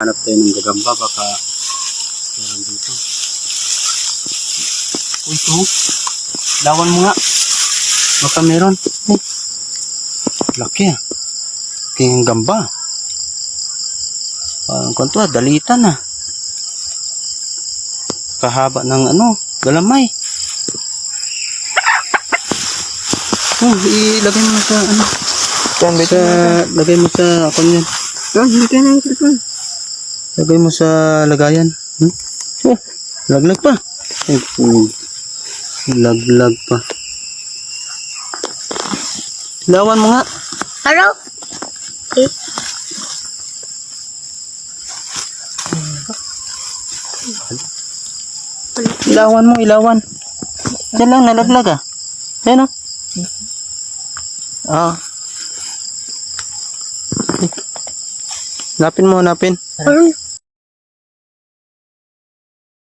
Hanap tayo ng gagamba, baka meron dito. Uy, ito. Lawan mo nga. Baka meron. Laki ah. Laki yung gamba. Parang kanto ah, dalitan ah. Kahaba ng galamay. Ilagay mo sa lagay mo sa kanyan. Lagay mo sa lagayan. Laglag pa. Laglag pa. Lawan mo nga. Hello? Okay. Ilawan mo, ilawan. Diyan lang, nalaglag ah. Ayan o. Napin mo, napin. Parang